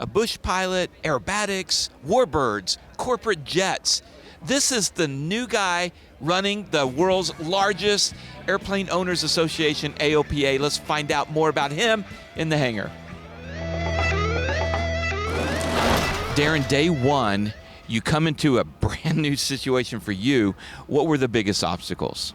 a bush pilot, aerobatics, warbirds, corporate jets. This is the new guy running the world's largest airplane owners association, AOPA. Let's find out more about him in the hangar. Darren, day one, you come into a brand new situation for you. What were the biggest obstacles?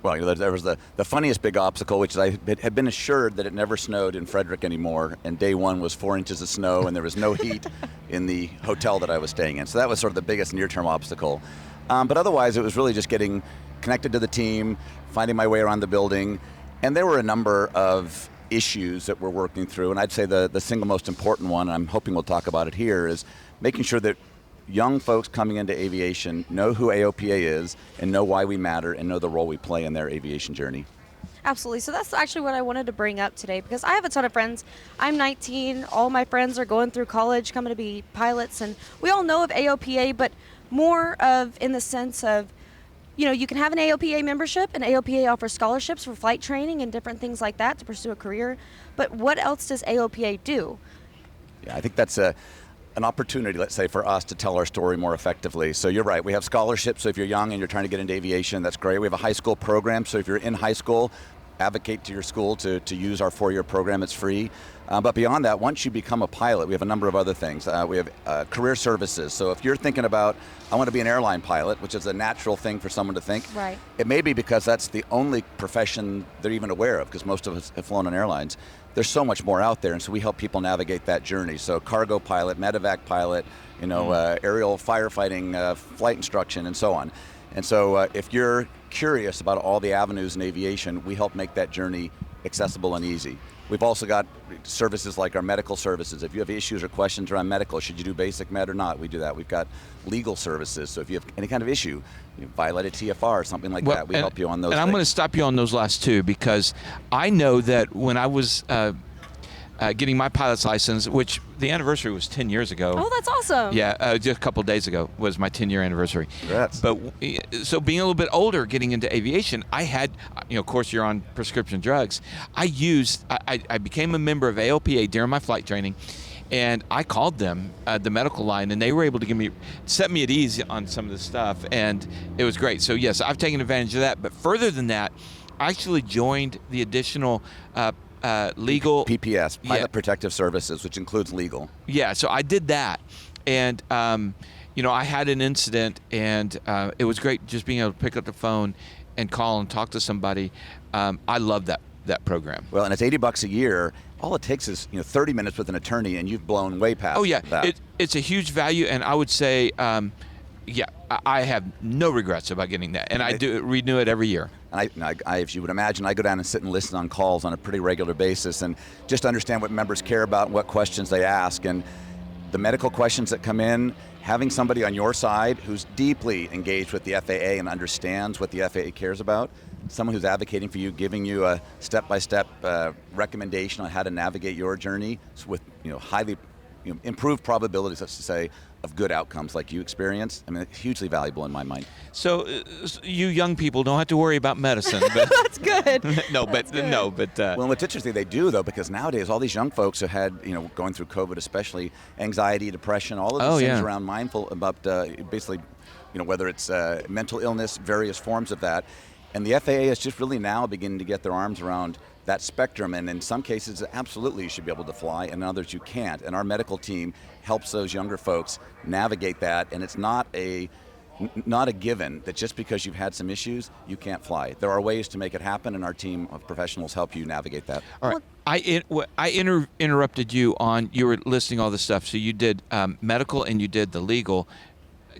Well, there was the funniest big obstacle, which is I had been assured that it never snowed in Frederick anymore, and day one was 4 inches of snow, and there was no heat in the hotel that I was staying in. So that was sort of the biggest near-term obstacle. But otherwise, it was really just getting connected to the team, finding my way around the building, and there were a number of issues that we're working through, and I'd say the single most important one, and I'm hoping we'll talk about it here, is making sure that young folks coming into aviation know who AOPA is and know why we matter and know the role we play in their aviation journey. Absolutely. So that's actually what I wanted to bring up today, because I have a ton of friends. I'm 19. All my friends are going through college, coming to be pilots, and we all know of AOPA, but more of in the sense of, you know, you can have an AOPA membership, and AOPA offers scholarships for flight training and different things like that to pursue a career. But what else does AOPA do? Yeah, I think that's an opportunity, let's say, for us to tell our story more effectively. So you're right, we have scholarships, so if you're young and you're trying to get into aviation, that's great. We have a high school program, so if you're in high school, advocate to your school to use our 4-year program, it's free. But beyond that, once you become a pilot, we have a number of other things. We have career services, so if you're thinking about, I want to be an airline pilot, which is a natural thing for someone to think, right. It may be because that's the only profession they're even aware of, because most of us have flown on airlines. There's so much more out there, and so we help people navigate that journey. So cargo pilot, medevac pilot, aerial firefighting, flight instruction, and so on. And so if you're curious about all the avenues in aviation, we help make that journey accessible and easy. We've also got services like our medical services. If you have issues or questions around medical, should you do basic med or not, we do that. We've got legal services, so if you have any kind of issue, you violate a TFR or something like that, we help you on those things. I'm going to stop you on those last two, because I know that when I was getting my pilot's license, which the anniversary was 10 years ago. Oh, that's awesome. Yeah, just a couple of days ago was my 10-year anniversary. Congrats. But so being a little bit older, getting into aviation, I had, of course you're on prescription drugs. I became a member of AOPA during my flight training, and I called them, the medical line, and they were able to set me at ease on some of this stuff, and it was great. So yes, I've taken advantage of that, but further than that, I actually joined the additional legal PPS, Pilot Protective Services, which includes legal. Yeah, so I did that, and I had an incident, and it was great just being able to pick up the phone and call and talk to somebody. I love that program. Well, and it's $80 a year. All it takes is 30 minutes with an attorney, and you've blown way past. Oh yeah, that. It's a huge value, and I would say, I have no regrets about getting that, and I do renew it every year. And I, if you would imagine, I go down and sit and listen on calls on a pretty regular basis, and just understand what members care about and what questions they ask. And the medical questions that come in, having somebody on your side who's deeply engaged with the FAA and understands what the FAA cares about, someone who's advocating for you, giving you a step-by-step recommendation on how to navigate your journey with highly improved probabilities, let's say, of good outcomes like you experienced. I mean, it's hugely valuable in my mind. So you young people don't have to worry about medicine. But That's good. No, That's good. Well, what's interesting, they do though, because nowadays all these young folks have had, going through COVID especially, anxiety, depression, all of these things around mindful about basically, whether it's mental illness, various forms of that. And the FAA is just really now beginning to get their arms around that spectrum, and in some cases, absolutely you should be able to fly, and in others you can't. And our medical team helps those younger folks navigate that, and it's not a given that just because you've had some issues, you can't fly. There are ways to make it happen, and our team of professionals help you navigate that. All right. I interrupted you you were listing all this stuff, so you did medical and you did the legal.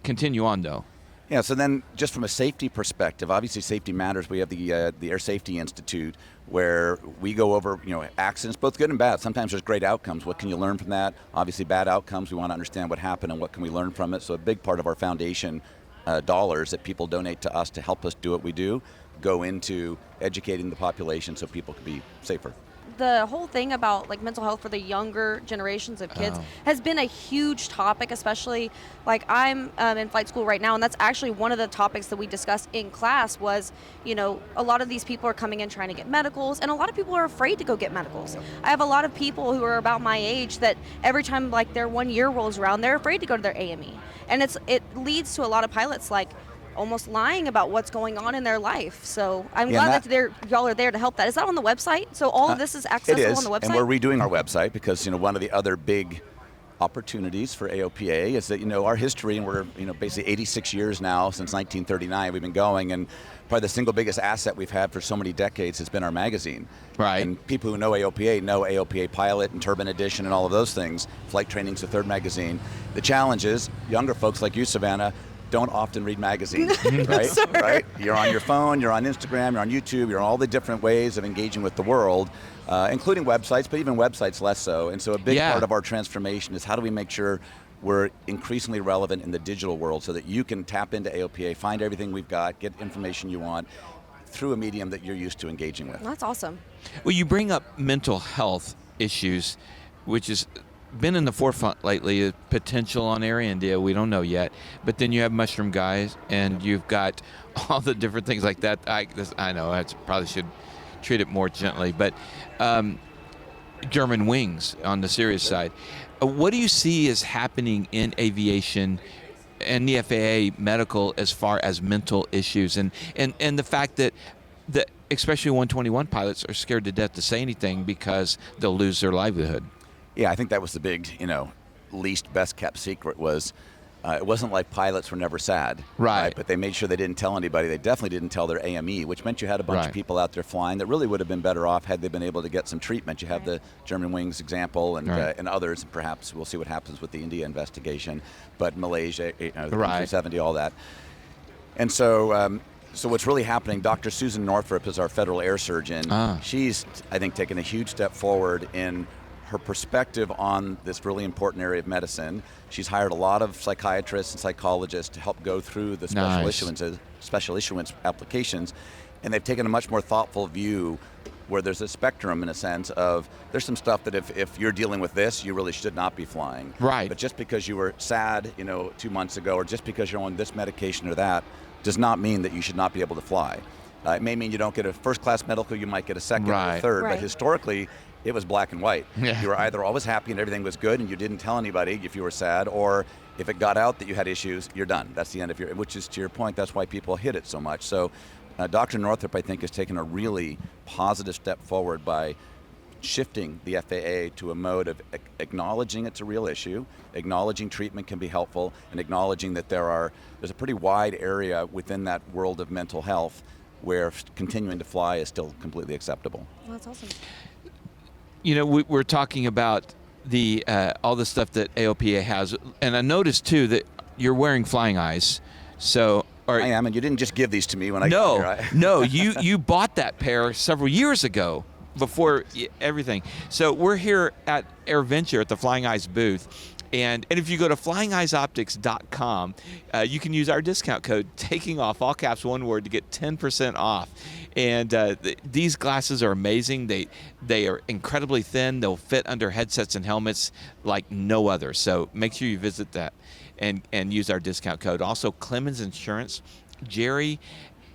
Continue on, though. Yeah, so then just from a safety perspective, obviously safety matters. We have the Air Safety Institute, where we go over accidents, both good and bad. Sometimes there's great outcomes. What can you learn from that? Obviously bad outcomes, we want to understand what happened and what can we learn from it. So a big part of our foundation dollars that people donate to us to help us do what we do go into educating the population so people can be safer. the whole thing about like mental health for the younger generations of kids Oh. has been a huge topic, especially like I'm in flight school right now, and that's actually one of the topics that we discussed in class was, you know, a lot of these people are coming in trying to get medicals, and a lot of people are afraid to go get medicals. I have a lot of people who are about my age that every time like their 1 year rolls around, they're afraid to go to their AME, and it leads to a lot of pilots like almost lying about what's going on in their life. So I'm glad that y'all are there to help that. Is that on the website? So all of this is accessible on the website? And we're redoing our website because, you know, one of the other big opportunities for AOPA is that, you know, our history, and we're, you know, basically 86 years now, since 1939 we've been going, and probably the single biggest asset we've had for so many decades has been our magazine. Right. And people who know AOPA Pilot and Turbine Edition and all of those things. Flight Training's the third magazine. The challenge is younger folks like you, Savannah, don't often read magazines, right? Right? You're on your phone, you're on Instagram, you're on YouTube, you're on all the different ways of engaging with the world, including websites, but even websites less so. And so a big part of our transformation is how do we make sure we're increasingly relevant in the digital world so that you can tap into AOPA, find everything we've got, get information you want through a medium that you're used to engaging with. That's awesome. Well, you bring up mental health issues, which has been in the forefront lately, a potential on Air India. We don't know yet. But then you have Mushroom Guys, and you've got all the different things like that. I know, I probably should treat it more gently. But German Wings on the serious side. What do you see is happening in aviation and the FAA medical as far as mental issues and the fact that especially 121 pilots are scared to death to say anything because they'll lose their livelihood? Yeah, I think that was the big, you know, least best kept secret was it wasn't like pilots were never sad. Right. But they made sure they didn't tell anybody. They definitely didn't tell their AME, which meant you had a bunch of people out there flying that really would have been better off had they been able to get some treatment. You have the German Wings example and others, and perhaps we'll see what happens with the India investigation, but Malaysia, the 370, all that. And so so what's really happening, Dr. Susan Northrup is our federal air surgeon. She's, I think, taken a huge step forward in her perspective on this really important area of medicine. She's hired a lot of psychiatrists and psychologists to help go through the special issuance applications, and they've taken a much more thoughtful view where there's a spectrum in a sense of there's some stuff that if you're dealing with this, you really should not be flying. Right. But just because you were sad, you know, 2 months ago, or just because you're on this medication or that, does not mean that you should not be able to fly. It may mean you don't get a first-class medical, you might get a second or a third, but historically, it was black and white. You were either always happy and everything was good and you didn't tell anybody if you were sad, or if it got out that you had issues, you're done. That's the end of your, which is to your point, that's why people hit it so much. So Dr. Northrup, I think, has taken a really positive step forward by shifting the FAA to a mode of acknowledging it's a real issue, acknowledging treatment can be helpful, and acknowledging that there's a pretty wide area within that world of mental health where continuing to fly is still completely acceptable. Well, that's awesome. You know, we're talking about the all the stuff that AOPA has, and I noticed too that you're wearing flying eyes. So I am, and you didn't just give these to me when I got here. No, you bought that pair several years ago before everything. So we're here at AirVenture at the Flying Eyes booth. And if you go to flyingeyesoptics.com, you can use our discount code, taking off, all caps, one word, to get 10% off. And these glasses are amazing. They are incredibly thin. They'll fit under headsets and helmets like no other. So make sure you visit that and use our discount code. Also, Clemens Insurance, Jerry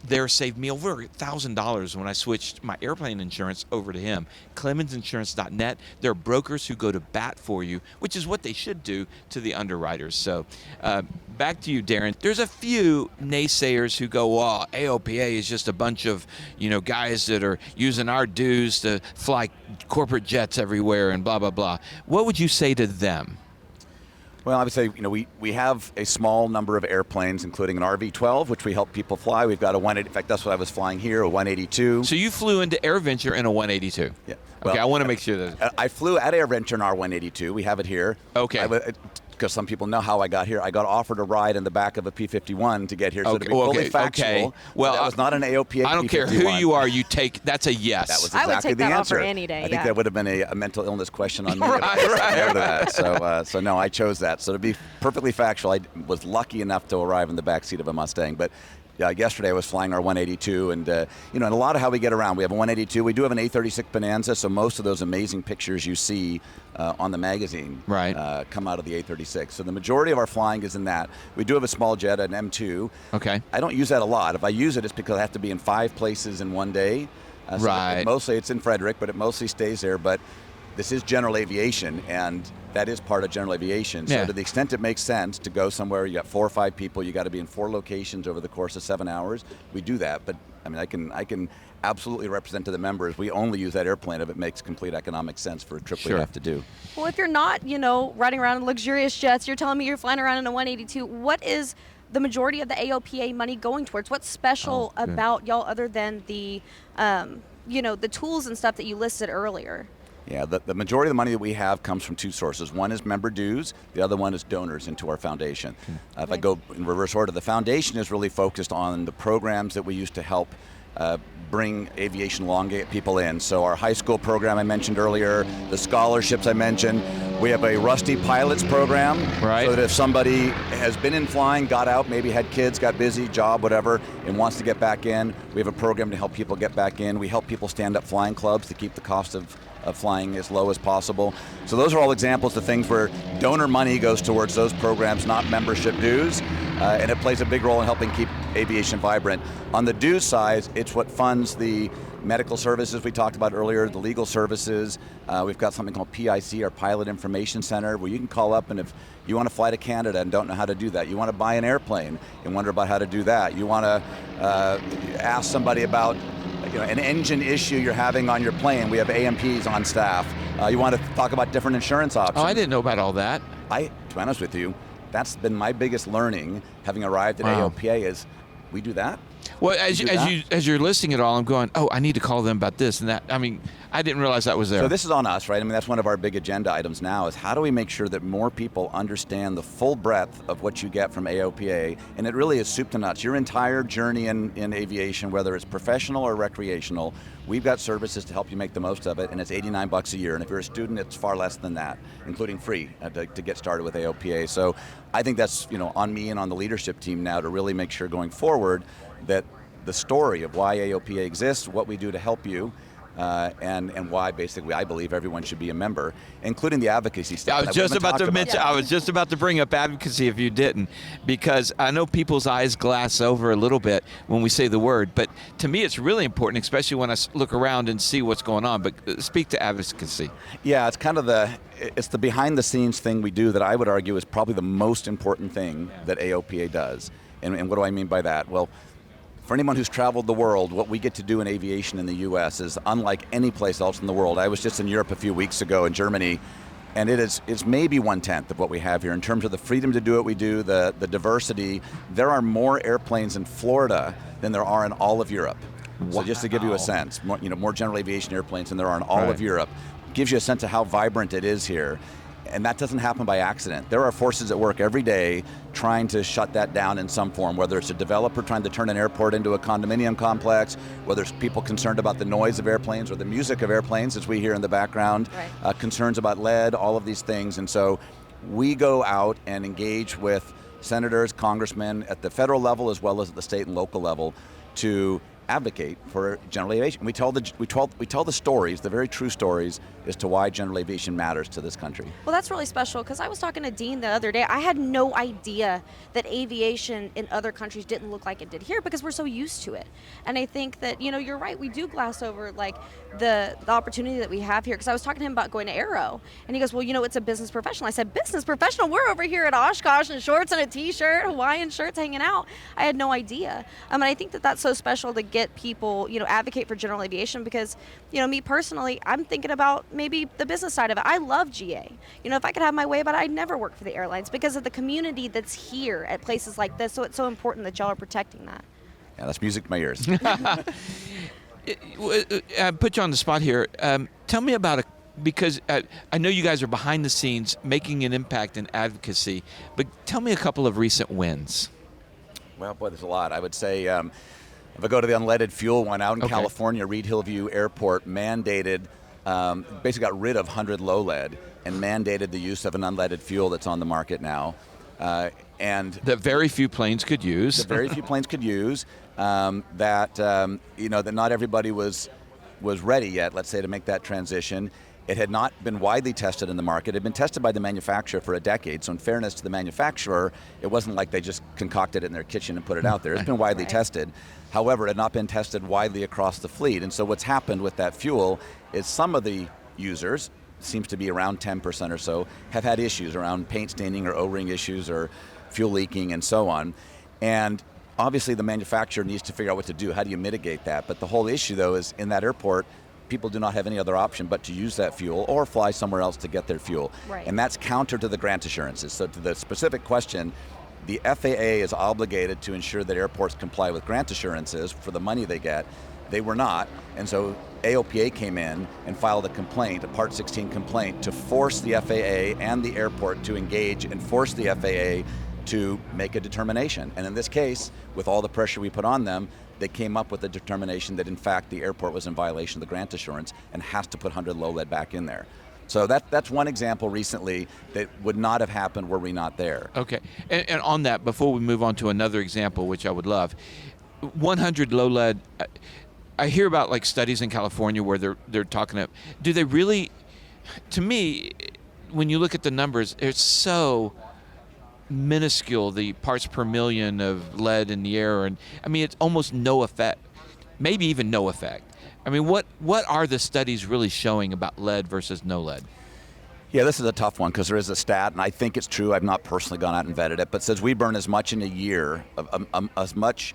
there saved me over $1,000 when I switched my airplane insurance over to him. ClemensInsurance.net. They're brokers who go to bat for you, which is what they should do to the underwriters. So back to you, Darren. There's a few naysayers who go, "Oh, AOPA is just a bunch of, guys that are using our dues to fly corporate jets everywhere and blah, blah, blah." What would you say to them? Well, I would say, we have a small number of airplanes, including an RV-12, which we help people fly. We've got a 180. In fact, that's what I was flying here, a 182. So you flew into AirVenture in a 182? Yeah. Well, okay, I want to make sure that. I flew at AirVenture in our 182. We have it here. Okay. Because some people know how I got here. I got offered a ride in the back of a P-51 to get here, so to be fully factual. Okay. Well, that was not an AOPA I don't care who you are, that's a yes. That was exactly I would take the that answer. offer any day. I think that would have been a mental illness question on me. Right. So no, I chose that. So to be perfectly factual, I was lucky enough to arrive in the back seat of a Mustang. But yesterday I was flying our 182, and and a lot of how we get around. We have a 182. We do have an A36 Bonanza, so most of those amazing pictures you see on the magazine come out of the A36. So the majority of our flying is in that. We do have a small jet, an M2. Okay. I don't use that a lot. If I use it, it's because I have to be in 5 places in one day. So mostly it's in Frederick, but it mostly stays there. But this is general aviation, and that is part of general aviation. So to the extent it makes sense to go somewhere, you got 4 or 5 people, you got to be in 4 locations over the course of 7 hours, we do that. But I mean, I can absolutely represent to the members, we only use that airplane if it makes complete economic sense for a trip we have to do. Well, if you're not, riding around in luxurious jets, you're telling me you're flying around in a 182, what is the majority of the AOPA money going towards? What's special about y'all other than the, the tools and stuff that you listed earlier? Yeah, the majority of the money that we have comes from 2 sources. One is member dues, the other one is donors into our foundation. If I go in reverse order, the foundation is really focused on the programs that we use to help bring aviation along, get people in. So our high school program I mentioned earlier, the scholarships I mentioned. We have a Rusty Pilots program, so that if somebody has been in flying, got out, maybe had kids, got busy, job, whatever, and wants to get back in, we have a program to help people get back in. We help people stand up flying clubs to keep the cost of flying as low as possible. So those are all examples of things where donor money goes towards those programs, not membership dues, and it plays a big role in helping keep aviation vibrant. On the dues side, it's what funds the medical services we talked about earlier, the legal services. We've got something called PIC, our Pilot Information Center, where you can call up, and if you want to fly to Canada and don't know how to do that, you want to buy an airplane and wonder about how to do that, you want to ask somebody about an engine issue you're having on your plane, we have AMPs on staff. You want to talk about different insurance options. Oh, I didn't know about all that. To be honest with you, that's been my biggest learning, having arrived at AOPA, is we do that. Well, as you're listing it all, I'm going, I need to call them about this and that. I mean, I didn't realize that was there. So this is on us, right? I mean, that's one of our big agenda items now, is how do we make sure that more people understand the full breadth of what you get from AOPA, and it really is soup to nuts. Your entire journey in aviation, whether it's professional or recreational, we've got services to help you make the most of it, and it's $89 a year. And if you're a student, it's far less than that, including free to get started with AOPA. So I think that's on me and on the leadership team now to really make sure going forward that the story of why AOPA exists, what we do to help you, and why basically I believe everyone should be a member, including the advocacy stuff. I was just about to mention. I was just about to bring up advocacy if you didn't, because I know people's eyes glass over a little bit when we say the word, but to me it's really important, especially when I look around and see what's going on. But speak to advocacy. Yeah, it's kind of the behind the scenes thing we do that I would argue is probably the most important thing that AOPA does. And what do I mean by that? Well, for anyone who's traveled the world, what we get to do in aviation in the U.S. is unlike any place else in the world. I was just in Europe a few weeks ago, in Germany, and it's maybe 1/10 of what we have here in terms of the freedom to do what we do, the diversity. There are more airplanes in Florida than there are in all of Europe. Wow. So just to give you a sense, more general aviation airplanes than there are in all of Europe. Gives you a sense of how vibrant it is here. And that doesn't happen by accident. There are forces at work every day trying to shut that down in some form, whether it's a developer trying to turn an airport into a condominium complex, whether it's people concerned about the noise of airplanes or the music of airplanes, as we hear in the background, concerns about lead, all of these things. And so we go out and engage with senators, congressmen at the federal level as well as at the state and local level to advocate for general aviation. We tell the stories, the very true stories, as to why general aviation matters to this country. Well, that's really special, because I was talking to Dean the other day. I had no idea that aviation in other countries didn't look like it did here, because we're so used to it. And I think that, you're right, we do glass over like the opportunity that we have here, because I was talking to him about going to Aero, and he goes, well, it's a business professional. I said, business professional? We're over here at Oshkosh in shorts and a t-shirt, Hawaiian shirts, hanging out. I had no idea. And I think that that's so special to get people, advocate for general aviation, because, me personally, I'm thinking about maybe the business side of it. I love GA. If I could have my way about it, I'd never work for the airlines because of the community that's here at places like this. So it's so important that y'all are protecting that. Yeah, that's music to my ears. I put you on the spot here. Tell me about because I know you guys are behind the scenes making an impact in advocacy, but tell me a couple of recent wins. Well, boy, there's a lot. I would say if I go to the unleaded fuel one out in California, Reed Hillview Airport mandated, basically got rid of 100 low lead and mandated the use of an unleaded fuel that's on the market now. And that very few planes could use. that very few planes could use, that not everybody was ready yet, let's say, to make that transition. It had not been widely tested in the market. It had been tested by the manufacturer for a decade. So in fairness to the manufacturer, it wasn't like they just concocted it in their kitchen and put it out there. It's been widely tested. However, it had not been tested widely across the fleet. And so what's happened with that fuel is some of the users, seems to be around 10% or so, have had issues around paint staining or O-ring issues or fuel leaking and so on. And obviously the manufacturer needs to figure out what to do. How do you mitigate that? But the whole issue though is in that airport, people do not have any other option but to use that fuel or fly somewhere else to get their fuel. Right. And that's counter to the grant assurances. So to the specific question, the FAA is obligated to ensure that airports comply with grant assurances for the money they get. They were not, and so AOPA came in and filed a complaint, a Part 16 complaint, to force the FAA and the airport to engage and force the FAA to make a determination. And in this case, with all the pressure we put on them, they came up with a determination that in fact the airport was in violation of the grant assurance and has to put 100 low lead back in there. So that's one example recently that would not have happened were we not there. Okay, and on that, before we move on to another example, which I would love, 100 low lead, I hear about like studies in California where they're talking about, do they really, to me, when you look at the numbers, it's so minuscule, the parts per million of lead in the air, and I mean it's almost no effect, maybe even no effect. I mean, what are the studies really showing about lead versus no lead? Yeah, this is a tough one because there is a stat, and I think it's true. I've not personally gone out and vetted it, but it says we burn as much in a year, as much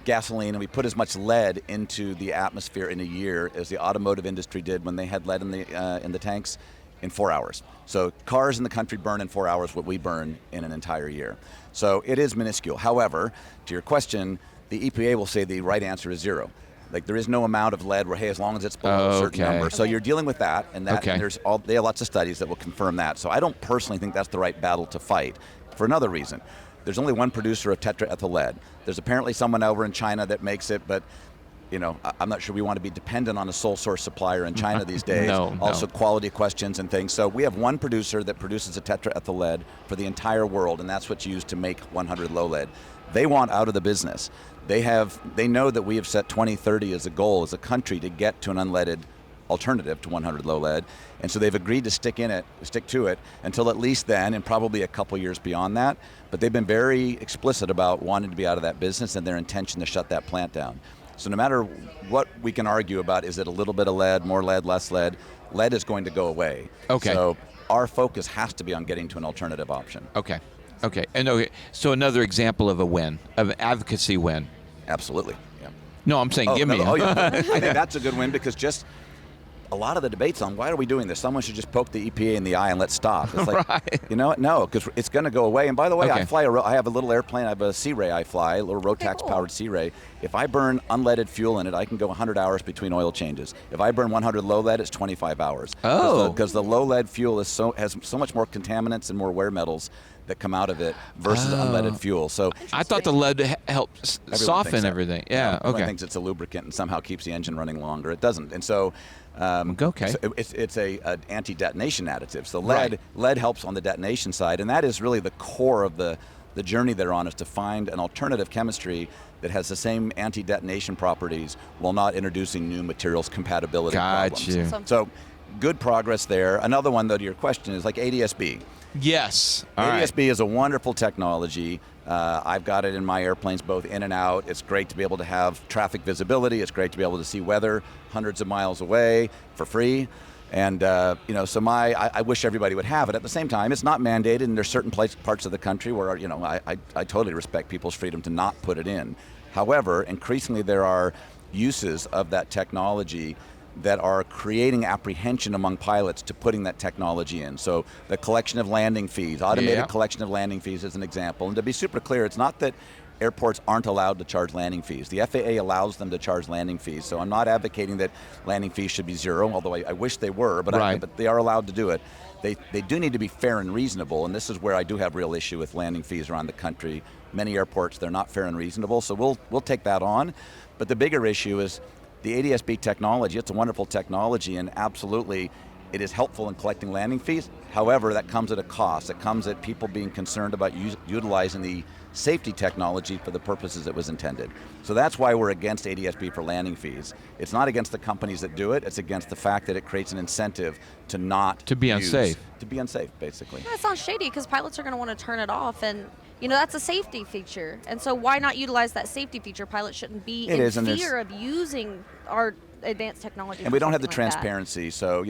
gasoline, and we put as much lead into the atmosphere in a year as the automotive industry did when they had lead in the tanks in 4 hours. So cars in the country burn in 4 hours what we burn in an entire year. So it is minuscule. However, to your question, the EPA will say the right answer is zero. Like there is no amount of lead where, hey, as long as it's below a certain number. So you're dealing with that, and that and they have lots of studies that will confirm that. So I don't personally think that's the right battle to fight for another reason. There's only one producer of tetraethyl lead. There's apparently someone over in China that makes it, but I'm not sure we want to be dependent on a sole source supplier in China these days. Also quality questions and things. So we have one producer that produces a tetraethyl lead for the entire world, and that's what's used to make 100 low lead. They want out of the business. They know that we have set 2030 as a goal as a country to get to an unleaded alternative to 100 low lead, and so they've agreed to stick to it until at least then, and probably a couple years beyond that. But they've been very explicit about wanting to be out of that business and their intention to shut that plant down. So no matter what we can argue about, is it a little bit of lead, more lead, less lead, lead is going to go away. Okay. So our focus has to be on getting to an alternative option. Okay. So another example of a win, of an advocacy win. Absolutely. Yeah. No, I'm saying give me. I think that's a good win because just a lot of the debates on why are we doing this? Someone should just poke the EPA in the eye and let's stop. It's like, right. You know what? No, because it's going to go away. And by the way, I have a little airplane. I have a Sea Ray I fly, a little Rotax-powered Sea Ray. If I burn unleaded fuel in it, I can go 100 hours between oil changes. If I burn 100 low lead, it's 25 hours. Oh. Because the low lead fuel has so much more contaminants and more wear metals that come out of it versus unleaded fuel. So I thought the lead helps soften everything. Yeah, everyone thinks it's a lubricant and somehow keeps the engine running longer. It doesn't. And so so it's an anti-detonation additive. So lead helps on the detonation side, and that is really the core of the journey they're on, is to find an alternative chemistry that has the same anti-detonation properties while not introducing new materials compatibility problems. So good progress there. Another one, though, to your question, is like ADS-B. Yes. ADS-B is a wonderful technology. I've got it in my airplanes both in and out. It's great to be able to have traffic visibility. It's great to be able to see weather hundreds of miles away for free. And so I wish everybody would have it. At the same time, it's not mandated, and there's certain parts of the country where I totally respect people's freedom to not put it in. However, increasingly there are uses of that technology that are creating apprehension among pilots to putting that technology in. So the collection of landing fees, automated collection of landing fees is an example. And to be super clear, it's not that airports aren't allowed to charge landing fees. The FAA allows them to charge landing fees. So I'm not advocating that landing fees should be zero, although I wish they were, but they are allowed to do it. They do need to be fair and reasonable, and this is where I do have real issue with landing fees around the country. Many airports, they're not fair and reasonable, so we'll take that on. But the bigger issue is the ADS-B technology. It's a wonderful technology, and absolutely It is helpful in collecting landing fees. However, that comes at a cost. It comes at people being concerned about utilizing the safety technology for the purposes it was intended. So that's why we're against ADS-B for landing fees. It's not against the companies that do it, it's against the fact that it creates an incentive to not To be unsafe. To be unsafe, basically. That sounds shady because pilots are going to want to turn it off, and that's a safety feature. And so why not utilize that safety feature? Pilots shouldn't be in fear of using our advanced technology. And we don't have the something like that. transparency. So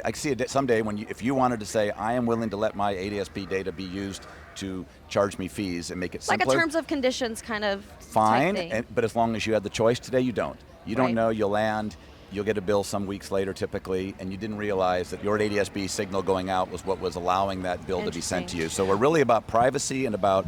I see it someday when if you wanted to say, I am willing to let my ADS-B data be used to charge me fees and make it simpler. Like a terms of conditions kind of fine, type thing. but as long as you had the choice today, you don't. You don't Right. know, you'll land, you'll get a bill some weeks later typically, and you didn't realize that your ADS-B signal going out was what was allowing that bill to be sent to you. So we're really about privacy and about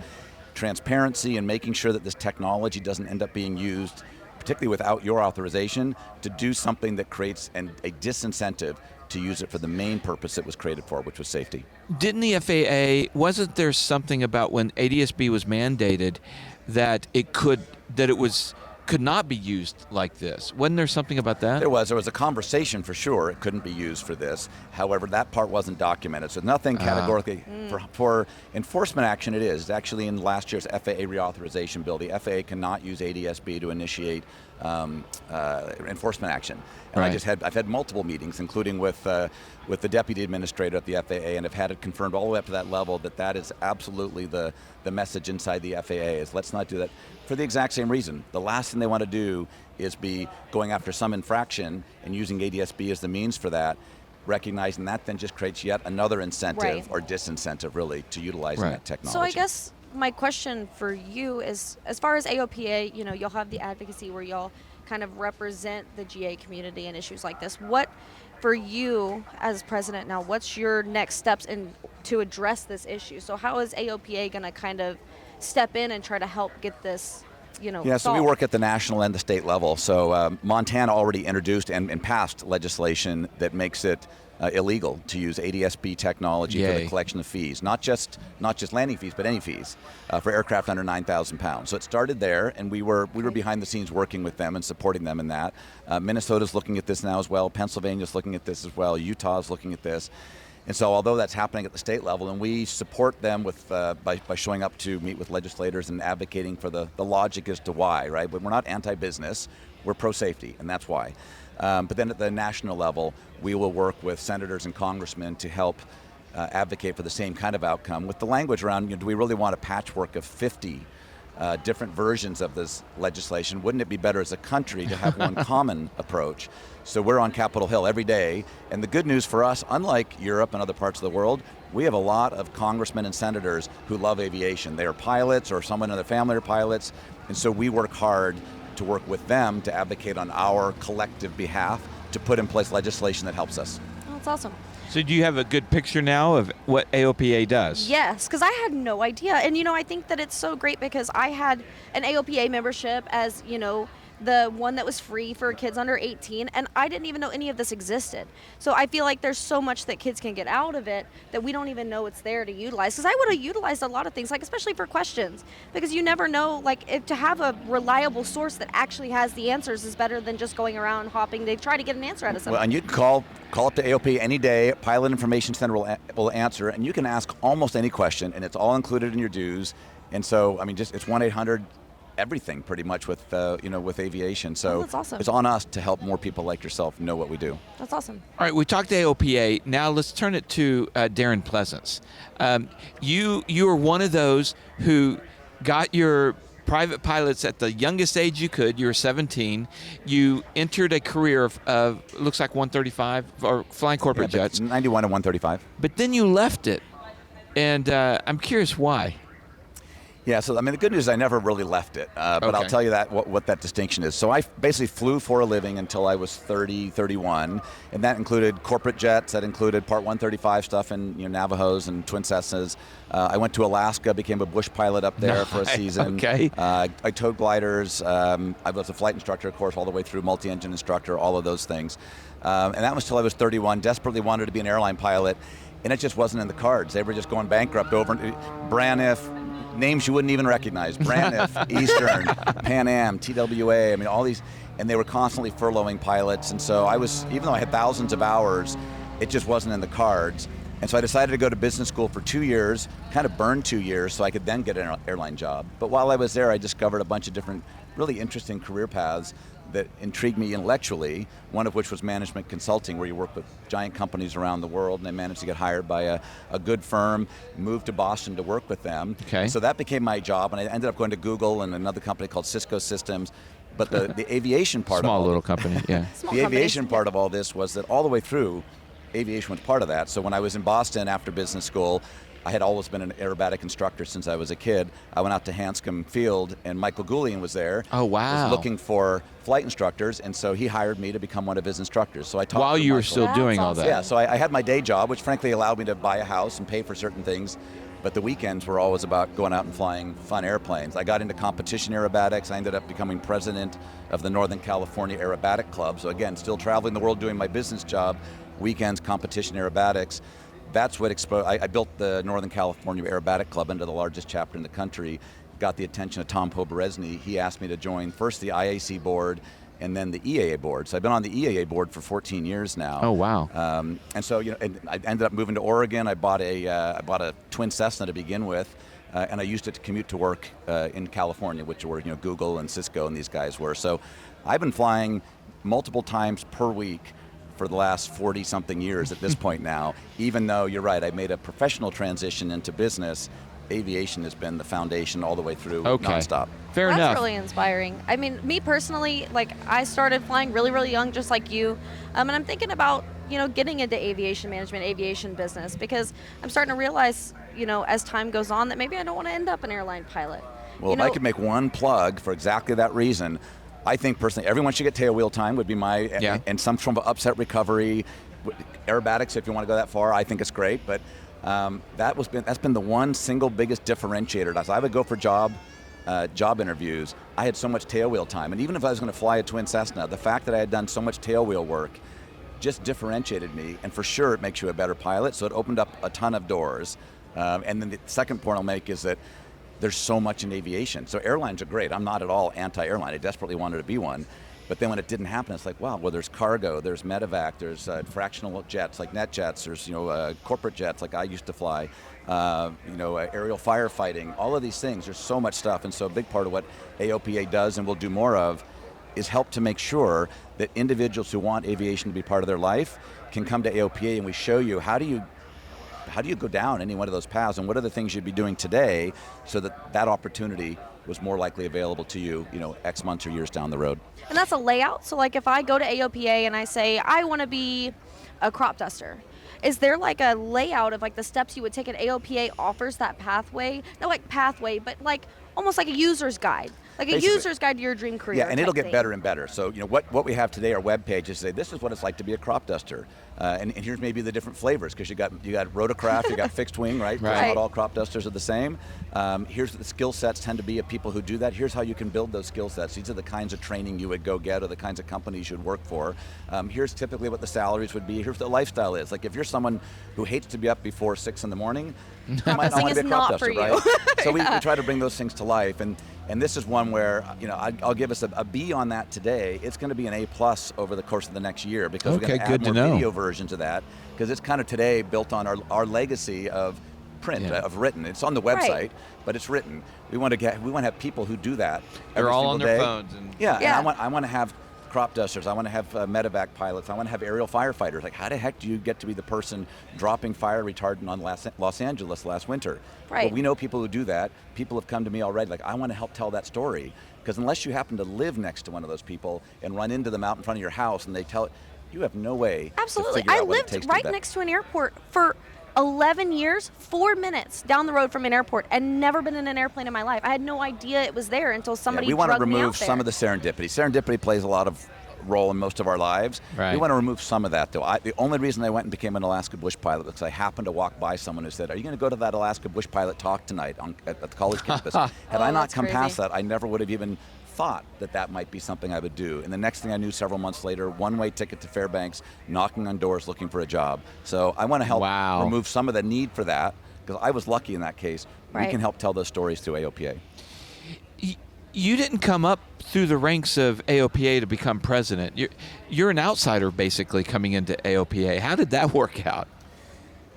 transparency and making sure that this technology doesn't end up being used, particularly without your authorization, to do something that creates a disincentive to use it for the main purpose it was created for, which was safety. Didn't the FAA, wasn't there something about when ADS-B was mandated that it could not be used like this? Wasn't there something about that? There was a conversation for sure. It couldn't be used for this. However, that part wasn't documented. So nothing categorically for enforcement action. It is. It's actually in last year's FAA reauthorization bill. The FAA cannot use ADS-B to initiate enforcement action. And Right. I've had multiple meetings, including with the deputy administrator at the FAA, and have had it confirmed all the way up to that level that is absolutely the message inside the FAA is let's not do that for the exact same reason. The last thing they want to do is be going after some infraction and using ADS-B as the means for that, recognizing that then just creates yet another incentive Right. or disincentive really to utilizing Right. that technology. So I guess my question for you is, as far as AOPA, you'll have the advocacy where y'all kind of represent the GA community in issues like this. What, for you as president now, what's your next steps to address this issue? So how is AOPA going to kind of step in and try to help get this, Yeah, so we solved? work at the national and the state level. So Montana already introduced and passed legislation that makes it illegal to use ADS-B technology for the Yay. collection of fees, not just landing fees, but any fees for aircraft under 9,000 pounds. So it started there, and we were behind the scenes working with them and supporting them in that. Minnesota's looking at this now as well. Pennsylvania's looking at this as well. Utah's looking at this. And so although that's happening at the state level, and we support them with by showing up to meet with legislators and advocating for the logic as to why, right? But we're not anti-business, we're pro-safety, and that's why. But then at the national level, we will work with senators and congressmen to help advocate for the same kind of outcome with the language around, do we really want a patchwork of 50 different versions of this legislation? Wouldn't it be better as a country to have one common approach? So we're on Capitol Hill every day, and the good news for us, unlike Europe and other parts of the world, we have a lot of congressmen and senators who love aviation. They are pilots or someone in their family are pilots, and so we work hard to work with them to advocate on our collective behalf to put in place legislation that helps us. Oh, that's awesome. So do you have a good picture now of what AOPA does? Yes, because I had no idea. And, I think that it's so great because I had an AOPA membership as, the one that was free for kids under 18, and I didn't even know any of this existed. So I feel like there's so much that kids can get out of it that we don't even know it's there to utilize. Because I would have utilized a lot of things, like especially for questions, because you never know, like if to have a reliable source that actually has the answers is better than just going around hopping to try to get an answer out of something. Well, and you can call up to AOP any day. Pilot Information Center will answer, and you can ask almost any question, and it's all included in your dues. And so, it's 1-800 everything pretty much with with aviation. So that's awesome. It's on us to help more people like yourself know what we do. That's awesome. All right, we talked to AOPA. Now let's turn it to Darren Pleasance. You are one of those who got your private pilots at the youngest age you could. You were 17. You entered a career of looks like 135 or flying corporate jets. 91 and 135. But then you left it, and I'm curious why. Yeah, so the good news is I never really left it, but Okay. I'll tell you that what that distinction is. So I basically flew for a living until I was 30, 31, and that included corporate jets, that included Part 135 stuff and Navajos and Twin Cessnas. I went to Alaska, became a bush pilot up there for a season. Okay. I towed gliders. I was a flight instructor, of course, all the way through, multi-engine instructor, all of those things. And that was till I was 31, desperately wanted to be an airline pilot, and it just wasn't in the cards. They were just going bankrupt over Braniff, names you wouldn't even recognize, Braniff, Eastern, Pan Am, TWA, all these, and they were constantly furloughing pilots. And so I was, even though I had thousands of hours, it just wasn't in the cards. And so I decided to go to business school for 2 years, kind of burned 2 years so I could then get an airline job. But while I was there, I discovered a bunch of different really interesting career paths that intrigued me intellectually, one of which was management consulting, where you work with giant companies around the world, and I managed to get hired by a good firm, moved to Boston to work with them. Okay. So that became my job, and I ended up going to Google and another company called Cisco Systems. But the aviation part Small of all little company, yeah. Small the companies. aviation part of all this was that all the way through, aviation was part of that. So when I was in Boston after business school, I had always been an aerobatic instructor since I was a kid. I went out to Hanscom Field, and Michael Goulian was there. Oh, wow. Was looking for flight instructors, and so he hired me to become one of his instructors. So I taught While for you were Michael. still That's doing all awesome. that. Yeah, so I had my day job, which frankly allowed me to buy a house and pay for certain things. But the weekends were always about going out and flying fun airplanes. I got into competition aerobatics. I ended up becoming president of the Northern California Aerobatic Club. So again, still traveling the world doing my business job, weekends, competition aerobatics. That's what exposed. I built the Northern California Aerobatic Club into the largest chapter in the country. Got the attention of Tom Poberezny. He asked me to join first the IAC board and then the EAA board. So I've been on the EAA board for 14 years now. Oh, wow. And so and I ended up moving to Oregon. I bought a twin Cessna to begin with, and I used it to commute to work in California, which were Google and Cisco and these guys were. So I've been flying multiple times per week for the last 40-something years at this point now. Even though you're right, I made a professional transition into business. Aviation has been the foundation all the way through, nonstop. Fair That's enough. really inspiring. I mean, me personally, I started flying really, really young, just like you. And I'm thinking about, getting into aviation management, aviation business, because I'm starting to realize, as time goes on, that maybe I don't want to end up an airline pilot. Well, if I could make one plug for exactly that reason, I think personally everyone should get tailwheel time would be my, and some form of upset recovery, aerobatics if you want to go that far, I think it's great, but that's been the one single biggest differentiator. As I would go for job interviews, I had so much tailwheel time, and even if I was going to fly a twin Cessna, the fact that I had done so much tailwheel work just differentiated me, and for sure it makes you a better pilot, so it opened up a ton of doors. And then the second point I'll make is that there's so much in aviation. So airlines are great. I'm not at all anti-airline. I desperately wanted to be one. But then when it didn't happen, it's like, wow, well, there's cargo, there's medevac, there's fractional jets like net jets, there's corporate jets like I used to fly, aerial firefighting, all of these things. There's so much stuff, and so a big part of what AOPA does and will do more of is help to make sure that individuals who want aviation to be part of their life can come to AOPA, and we show you how do you go down any one of those paths, and what are the things you'd be doing today so that opportunity was more likely available to you, X months or years down the road. And that's a layout. So if I go to AOPA and I say, I want to be a crop duster, is there a layout of the steps you would take, and AOPA offers that pathway? Not pathway, but almost like a user's guide. Basically, user's guide to your dream career. Yeah, and it'll get thing. better and better. So, what we have today are web pages say this is what it's like to be a crop duster, and here's maybe the different flavors, because you got rotorcraft, you got fixed wing, right? Right. Not all crop dusters are the same. Here's what the skill sets tend to be of people who do that. Here's how you can build those skill sets. These are the kinds of training you would go get, or the kinds of companies you'd work for. Here's typically what the salaries would be. Here's what the lifestyle is. If you're someone who hates to be up before 6 in the morning, you might not want to be a crop duster, right? So we try to bring those things to life, and this is one where I'll give us a B on that today. It's going to be an A+ over the course of the next year, because we're going to add more video versions of that, because it's kind of today built on our legacy of print, of written. It's on the website, but it's written. We want to have people who do that. They're all on their day. phones. And And I want to have crop dusters. I want to have medevac pilots. I want to have aerial firefighters. How the heck do you get to be the person dropping fire retardant on Los Angeles last winter? Right. Well, we know people who do that. People have come to me already. I want to help tell that story, because unless you happen to live next to one of those people and run into them out in front of your house and they tell it, you have no way. Absolutely. To figure I out what it lived takes right to do that. next to an airport for 11 years, 4 minutes down the road from an airport, and never been in an airplane in my life. I had no idea it was there until somebody we want to drugged me out remove there. some of the serendipity. Serendipity plays a lot of role in most of our lives. Right. We want to remove some of that, though. The only reason I went and became an Alaska bush pilot was because I happened to walk by someone who said, "Are you going to go to that Alaska bush pilot talk tonight at the college campus?" Had I not that's come crazy. past that, I never would have even thought that might be something I would do. And the next thing I knew, several months later, one-way ticket to Fairbanks, knocking on doors looking for a job. So I want to help remove some of the need for that, because I was lucky in that case. Right. We can help tell those stories through AOPA. You didn't come up through the ranks of AOPA to become president. You're an outsider basically coming into AOPA. How did that work out?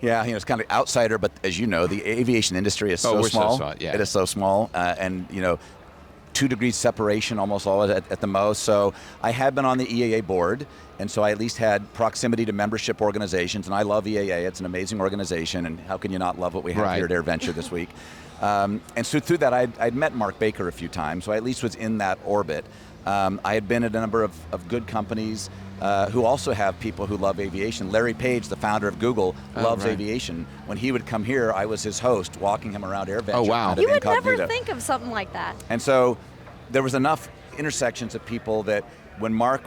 Yeah, it's kind of outsider, but as you know, the aviation industry is so small. So small. Yeah. It is so small, and 2 degrees separation, almost all at the most. So I had been on the EAA board, and so I at least had proximity to membership organizations, and I love EAA. It's an amazing organization, and how can you not love what we have here at AirVenture this week? And so through that, I'd met Mark Baker a few times, so I at least was in that orbit. I had been at a number of good companies who also have people who love aviation. Larry Page, the founder of Google, loves aviation. When he would come here, I was his host, walking him around AirVenture. Oh, wow. You would never think of something like that. And so there was enough intersections of people that when Mark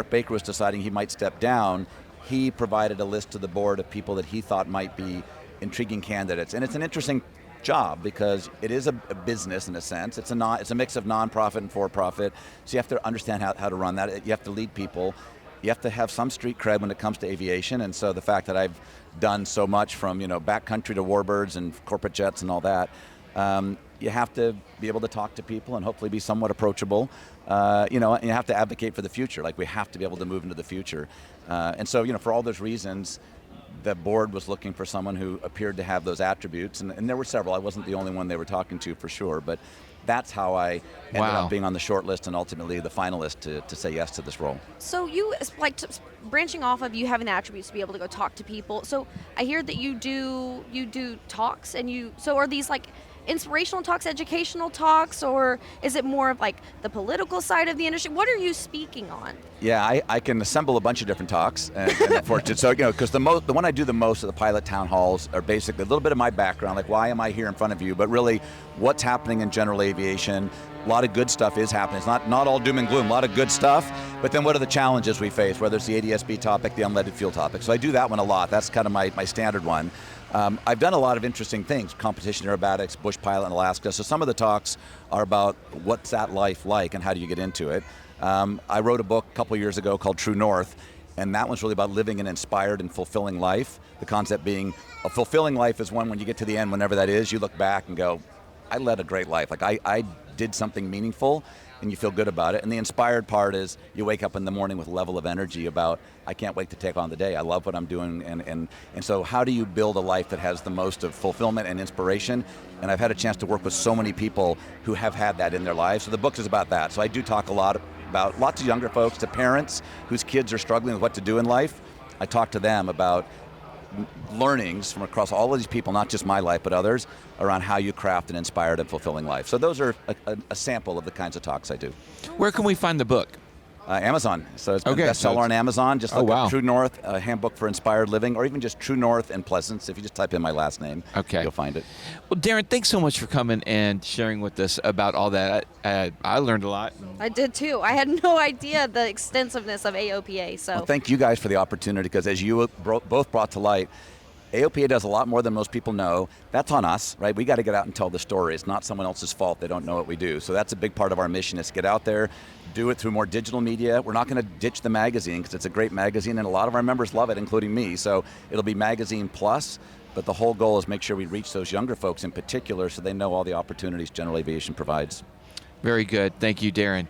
Baker was deciding he might step down, he provided a list to the board of people that he thought might be intriguing candidates. And it's an interesting job because it is a business in a sense. It's a mix of nonprofit and for-profit. So you have to understand how to run that. You have to lead people. You have to have some street cred when it comes to aviation. And so the fact that I've done so much from backcountry to warbirds and corporate jets and all that, you have to be able to talk to people and hopefully be somewhat approachable. And you have to advocate for the future. Like we have to be able to move into the future. And so for all those reasons, the board was looking for someone who appeared to have those attributes, and there were several. I wasn't the only one they were talking to for sure, but that's how I ended up being on the short list and ultimately the finalist to say yes to this role. So you, branching off of you having the attributes to be able to go talk to people, so I hear that you do talks, and so are these like inspirational talks, educational talks, or is it more of like the political side of the industry? What are you speaking on? Yeah, I can assemble a bunch of different talks, and unfortunately, so because the one I do the most of the pilot town halls are basically a little bit of my background, like why am I here in front of you, but really what's happening in general aviation. A lot of good stuff is happening. It's not all doom and gloom. A lot of good stuff, but then what are the challenges we face? Whether it's the ADS-B topic, the unleaded fuel topic. So I do that one a lot. That's kind of my standard one. I've done a lot of interesting things, competition aerobatics, bush pilot in Alaska. So some of the talks are about what's that life like and how do you get into it. I wrote a book a couple years ago called True North, and that one's really about living an inspired and fulfilling life. The concept being a fulfilling life is one when you get to the end, whenever that is, you look back and go, I led a great life. Like I did something meaningful, and you feel good about it. And the inspired part is you wake up in the morning with a level of energy about, I can't wait to take on the day. I love what I'm doing. And so how do you build a life that has the most of fulfillment and inspiration? And I've had a chance to work with so many people who have had that in their lives. So the book is about that. So I do talk a lot about lots of younger folks, to parents whose kids are struggling with what to do in life. I talk to them about learnings from across all of these people, not just my life, but others, around how you craft an inspired and fulfilling life. So those are a sample of the kinds of talks I do. Where can we find the book? Amazon. So it's been a bestseller on Amazon. Just look up True North, a handbook for inspired living, or even just True North and Pleasance. If you just type in my last name, you'll find it. Well, Darren, thanks so much for coming and sharing with us about all that. I learned a lot. I did too. I had no idea the extensiveness of AOPA. So thank you guys for the opportunity, because as you both brought to light, AOPA does a lot more than most people know. That's on us, right? We got to get out and tell the story. It's not someone else's fault they don't know what we do. So that's a big part of our mission, is to get out there, do it through more digital media. We're not going to ditch the magazine, because it's a great magazine and a lot of our members love it, including me. So it'll be Magazine Plus, but the whole goal is make sure we reach those younger folks in particular so they know all the opportunities general aviation provides. Very good. Thank you, Darren.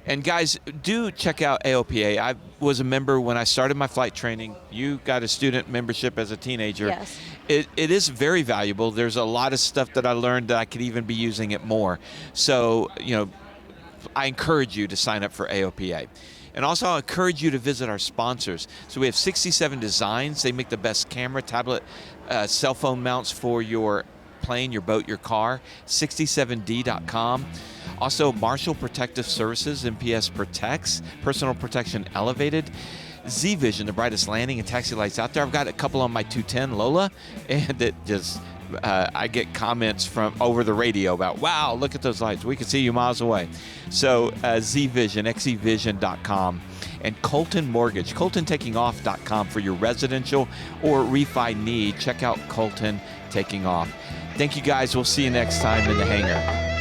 And guys, do check out AOPA. I was a member when I started my flight training. You got a student membership as a teenager. Yes. It is very valuable. There's a lot of stuff that I learned that I could even be using it more. So, I encourage you to sign up for AOPA. And also, I encourage you to visit our sponsors. So we have 67 Designs. They make the best camera, tablet, cell phone mounts for your plane, your boat, your car. 67D.com. Also, Marshall Protective Services, MPS Protects, Personal Protection Elevated. Z-Vision, the brightest landing and taxi lights out there. I've got a couple on my 210 Lola, and it just, I get comments from over the radio about, wow, look at those lights. We can see you miles away. So Z-Vision, xevision.com. And Colton Mortgage, coltontakingoff.com for your residential or refi need. Check out Colton Taking Off. Thank you guys. We'll see you next time in the hangar.